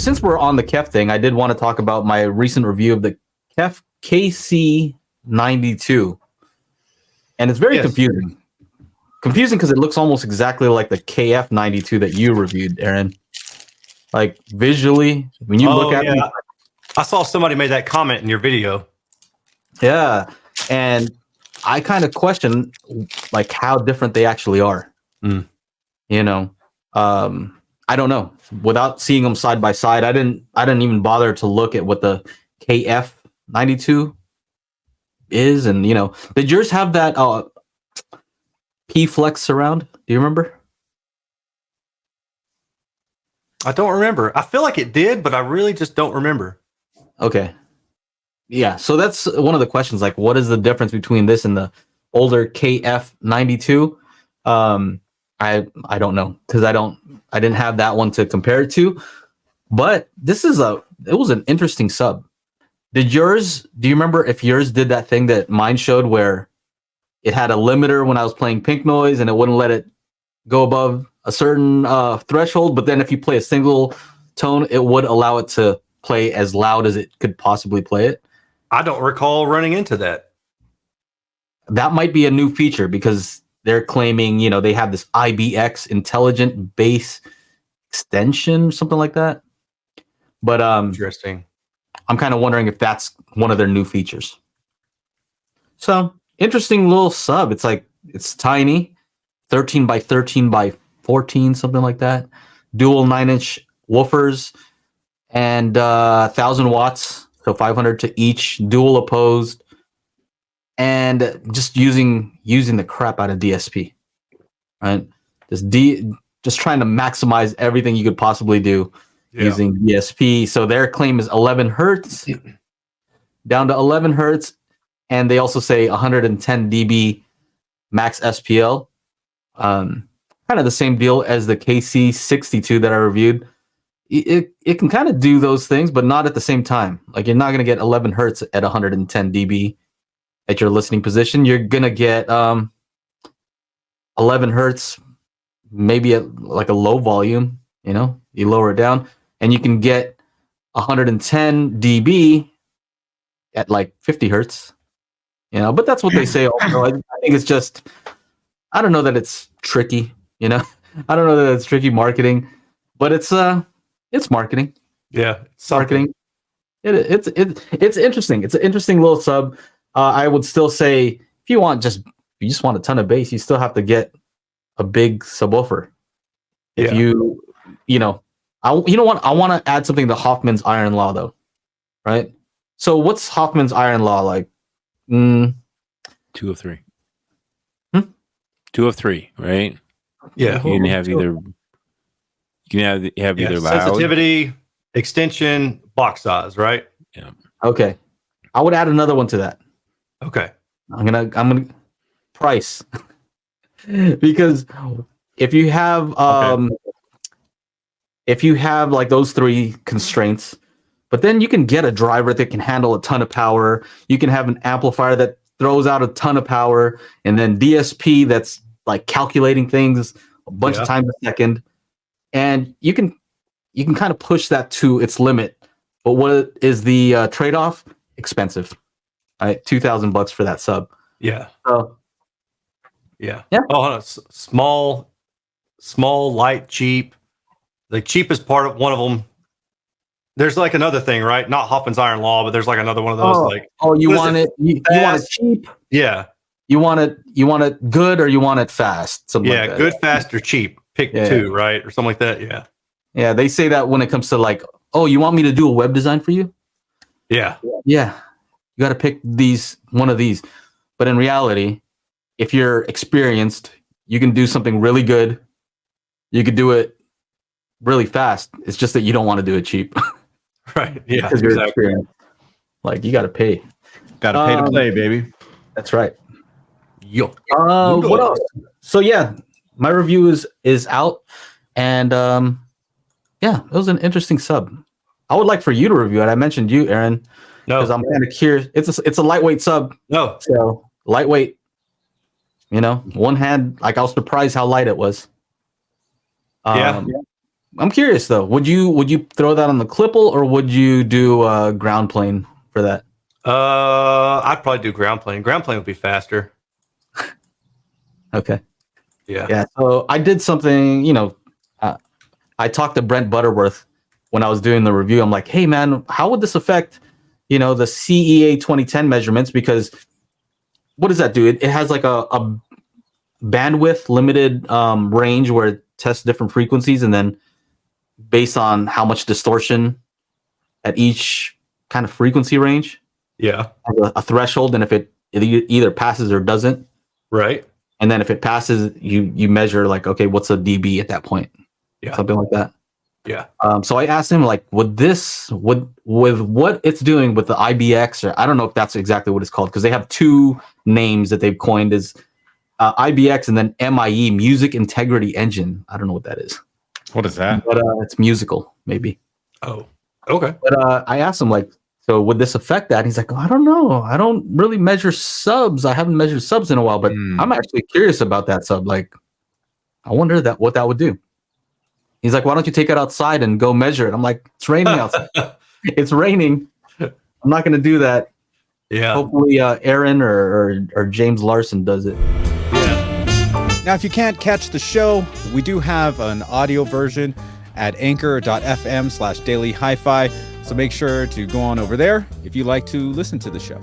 since we're on the KEF thing, I did want to talk about my recent review of the KEF KC92, and it's very confusing. Confusing because it looks almost exactly like the KF92 that you reviewed, Aaron. Like visually, when you look at it, I saw somebody made that comment in your video. Yeah, and I kind of question like how different they actually are. You know, I don't know. Without seeing them side by side, I didn't even bother to look at what the KF92 is, and you know, did yours have that P Flex surround? Do you remember? I don't remember. I feel like it did, but I really just don't remember. Okay. Yeah, so that's one of the questions. Like, what is the difference between this and the older KF92? I don't know because I didn't have that one to compare it to. But it was an interesting sub. Do you remember if yours did that thing that mine showed where it had a limiter when I was playing pink noise and it wouldn't let it go above a certain threshold, but then if you play a single tone, it would allow it to play as loud as it could possibly play it? I don't recall running into that. That might be a new feature because they're claiming, you know, they have this IBX intelligent bass extension, something like that. But interesting. I'm kind of wondering if that's one of their new features. So interesting little sub. It's tiny, 13 by 13 by 14, something like that. Dual 9-inch woofers and 1,000 watts, so 500 to each, dual opposed, and just using the crap out of DSP, right? Just trying to maximize everything you could possibly do using DSP. So their claim is 11 hertz, down to 11 hertz, and they also say 110 dB max SPL. Kind of the same deal as the KC92 that I reviewed. It can kind of do those things, but not at the same time. Like, you're not going to get 11 hertz at 110 dB at your listening position. You're going to get 11 hertz maybe at like a low volume, you know, you lower it down, and you can get 110 dB at like 50 hertz, you know, but that's what they say. Also, I think it's just, I don't know that it's tricky, you know, I don't know that it's tricky marketing, but it's marketing. Yeah, it's marketing. It's interesting. It's an interesting little sub. I would still say if you just want a ton of bass, you still have to get a big subwoofer. If you know, I want to add something to Hoffman's iron law though, right? So what's Hoffman's iron law like? 2 of 3. 2 of 3, right? Yeah, you can have either. You can have either loud, sensitivity, extension, box size, right? Yeah. Okay, I would add another one to that. Okay, I'm gonna price because if you have like those 3 constraints, but then you can get a driver that can handle a ton of power. You can have an amplifier that throws out a ton of power, and then DSP that's like calculating things a bunch of times a second, and you can kind of push that to its limit. But what is the trade-off? Expensive. All right, $2,000 for that sub. Yeah. So, yeah. Oh, small, light, cheap. The cheapest part of one of them. There's like another thing, right? Not Hoffman's iron law, but there's like another one of those. You want it cheap? Yeah. You want it good or you want it fast? Something like that. Good, fast, or cheap. Pick 2, right? Or something like that. Yeah. Yeah, they say that when it comes to like, oh, you want me to do a web design for you? Yeah. Yeah. You got to pick one of these. But in reality, if you're experienced, you can do something really good. You could do it really fast. It's just that you don't want to do it cheap. Right. Yeah. Because you're experienced. Like, you got to pay. Got to pay to play, baby. That's right. Yo. What else? So yeah, my review is out, and yeah, it was an interesting sub. I would like for you to review it. I mentioned you, Aaron, because I'm kind of curious. It's a lightweight sub. No, so lightweight. You know, one hand. Like, I was surprised how light it was. I'm curious though. Would you throw that on the Clipple or would you do ground plane for that? I'd probably do ground plane. Ground plane would be faster. Okay. Yeah. Yeah. So I did something. I talked to Brent Butterworth when I was doing the review. I'm like, hey man, how would this affect the CEA 2010 measurements? Because what does that do? It has like a bandwidth limited range where it tests different frequencies, and then based on how much distortion at each kind of frequency range, Yeah. a threshold, and if it either passes or doesn't, Right. and then if it passes, you measure like, okay, what's a dB at that point? Yeah. Something like that. Yeah. So I asked him like, with what it's doing with the IBX, or I don't know if that's exactly what it's called, because they have two names that they've coined as IBX and then MIE, Music Integrity Engine. I don't know what that is. What is that? But it's musical, maybe. Oh, okay. But I asked him like, so would this affect that? And he's like, oh, I don't know. I don't really measure subs. I haven't measured subs in a while, but I'm actually curious about that sub. Like, I wonder what that would do. He's like, why don't you take it outside and go measure it? I'm like, it's raining outside. It's raining. I'm not going to do that. Yeah. Hopefully Aaron or James Larson does it. Now, if you can't catch the show, we do have an audio version at anchor.fm/daily HiFi. So make sure to go on over there if you like to listen to the show.